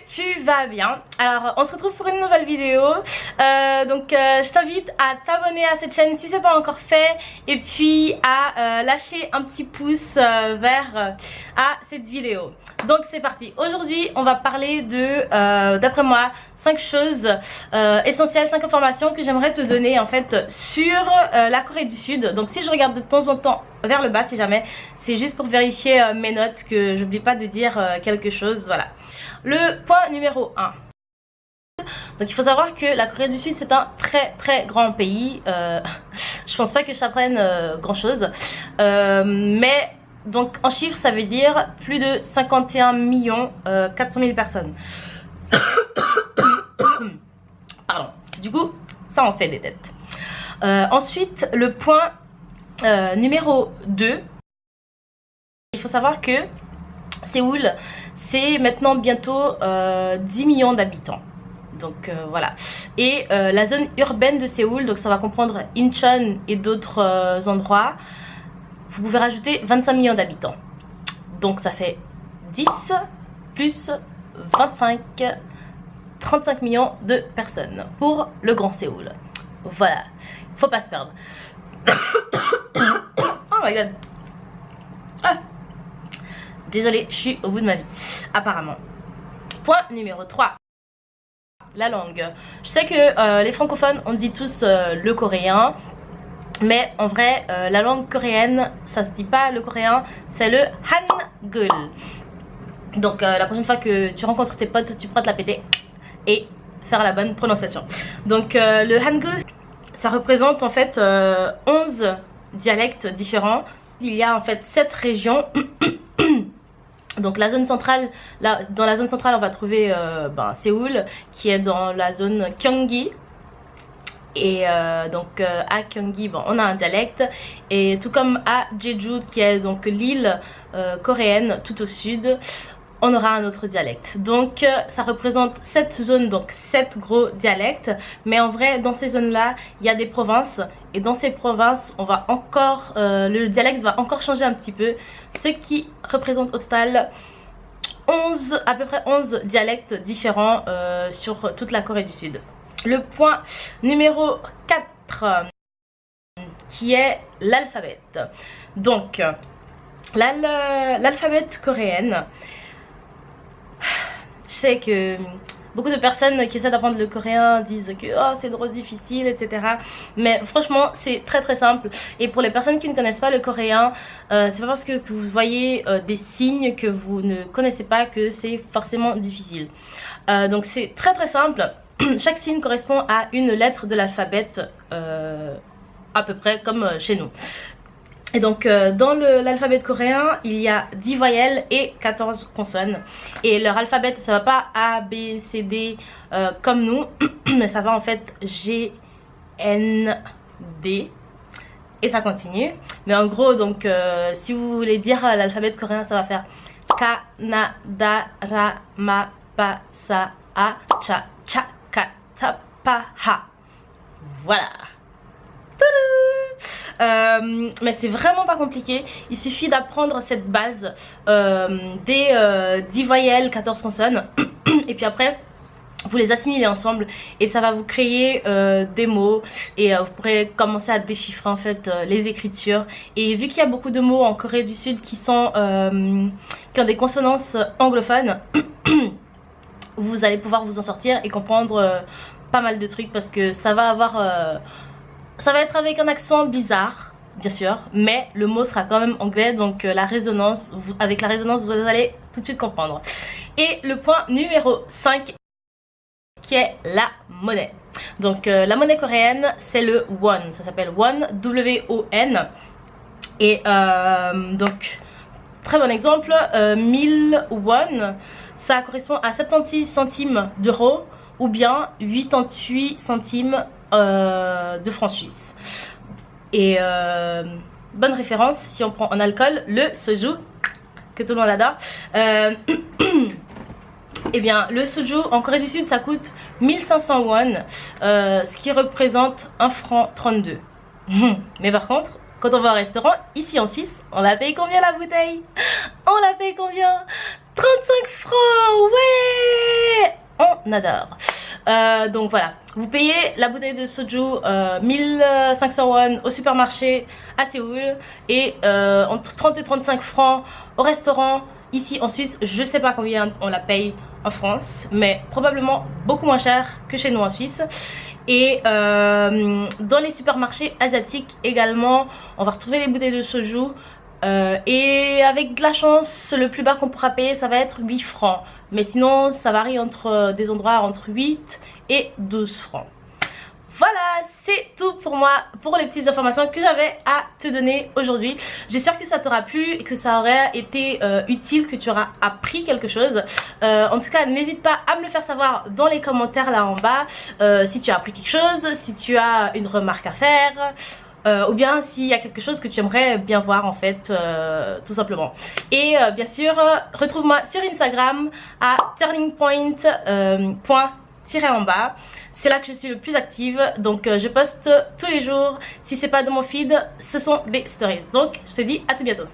tu vas bien. Alors on se retrouve pour une nouvelle vidéo. Je t'invite à t'abonner à cette chaîne si ce n'est pas encore fait, et puis à lâcher un petit pouce vers à cette vidéo. Donc c'est parti. Aujourd'hui on va parler de d'après moi 5 choses essentielles, 5 informations que j'aimerais te donner en fait sur la Corée du Sud. Donc si je regarde de temps en temps vers le bas, si jamais, c'est juste pour vérifier mes notes, que j'oublie pas de dire quelque chose. Voilà. Le point numéro 1. Donc il faut savoir que la Corée du Sud c'est un très grand pays. Je pense pas que je t'apprenne grand chose, mais donc en chiffres ça veut dire plus de 51 400 000 personnes. Pardon. Du coup ça en fait des têtes. Ensuite le point numéro 2. Il faut savoir que Séoul c'est maintenant bientôt 10 millions d'habitants. Donc voilà. Et la zone urbaine de Séoul, donc ça va comprendre Incheon et d'autres endroits, vous pouvez rajouter 25 millions d'habitants. Donc ça fait 10 plus 25, 35 millions de personnes pour le Grand Séoul. Voilà, faut pas se perdre. Oh my god. Ah. Désolée, je suis au bout de ma vie, apparemment. Point numéro 3. La langue. Je sais que les francophones, on dit tous le coréen, mais en vrai, la langue coréenne, ça se dit pas le coréen, c'est le hangul. Donc la prochaine fois que tu rencontres tes potes, tu pourras te la péter et faire la bonne prononciation. Donc le hangul, ça représente en fait 11 dialectes différents. Il y a en fait 7 régions. Donc la zone centrale, là, dans la zone centrale on va trouver Séoul, qui est dans la zone Gyeonggi. Et à Gyeonggi, bon, on a un dialecte. Et tout comme à Jeju, qui est donc l'île coréenne tout au sud, on aura un autre dialecte. Donc ça représente 7 zones, donc 7 gros dialectes. Mais en vrai, dans ces zones-là, il y a des provinces. Et dans ces provinces, on va encore, le dialecte va encore changer un petit peu. Ce qui représente au total à peu près 11 dialectes différents sur toute la Corée du Sud. Le point numéro 4, qui est l'alphabet. Donc, l'alphabet coréenne. Je sais que beaucoup de personnes qui essaient d'apprendre le coréen disent que oh, c'est trop difficile, etc. Mais franchement, c'est très simple. Et pour les personnes qui ne connaissent pas le coréen, c'est pas parce que vous voyez des signes que vous ne connaissez pas que c'est forcément difficile. Donc c'est très simple. Chaque signe correspond à une lettre de l'alphabet, à peu près comme chez nous. Et donc dans l'alphabet coréen, il y a 10 voyelles et 14 consonnes. Et leur alphabet, ça va pas A, B, C, D comme nous, mais ça va en fait G, N, D. Et ça continue. Mais en gros, donc si vous voulez dire l'alphabet coréen, ça va faire Ka, Na, Da, Ra, Ma, Pa, Sa, A, Cha, Cha, Ka, Ta, Pa, Ha. Voilà. Mais c'est vraiment pas compliqué. Il suffit d'apprendre cette base des 10 voyelles, 14 consonnes. Et puis après vous les assimilez ensemble et ça va vous créer des mots. Et vous pourrez commencer à déchiffrer en fait les écritures. Et vu qu'il y a beaucoup de mots en Corée du Sud qui ont des consonances anglophones, vous allez pouvoir vous en sortir et comprendre pas mal de trucs, parce que ça va avoir ça va être avec un accent bizarre, bien sûr, mais le mot sera quand même anglais, donc avec la résonance, vous allez tout de suite comprendre. Et le point numéro 5, qui est la monnaie. Donc la monnaie coréenne, c'est le won, ça s'appelle won, W-O-N. Et donc, très bon exemple, 1000 won, ça correspond à 76 centimes d'euros, ou bien 88 centimes de francs suisses. Et bonne référence si on prend en alcool le soju, que tout le monde adore. Et bien le soju en Corée du Sud ça coûte 1500 won, ce qui représente 1 franc 32. Mais par contre, quand on va au restaurant ici en Suisse, on la paye combien la bouteille? On la paye combien? 35 francs, ouais, on adore. Donc voilà, vous payez la bouteille de soju 1500 won au supermarché à Séoul et entre 30 et 35 francs au restaurant ici en Suisse. Je sais pas combien on la paye en France, mais probablement beaucoup moins cher que chez nous en Suisse. Et dans les supermarchés asiatiques également, on va retrouver les bouteilles de soju. Et avec de la chance, le plus bas qu'on pourra payer, ça va être 8 francs. Mais sinon, ça varie entre des endroits entre 8 et 12 francs. Voilà, c'est tout pour moi, pour les petites informations que j'avais à te donner aujourd'hui. J'espère que ça t'aura plu et que ça aurait été utile, que tu auras appris quelque chose. En tout cas, n'hésite pas à me le faire savoir dans les commentaires là en bas, si tu as appris quelque chose, si tu as une remarque à faire. Ou bien s'il y a quelque chose que tu aimerais bien voir en fait, tout simplement. Et bien sûr, retrouve-moi sur Instagram à turningpoint.en-bas. C'est là que je suis le plus active, donc je poste tous les jours. Si c'est pas dans mon feed, ce sont des stories. Donc je te dis à tout bientôt.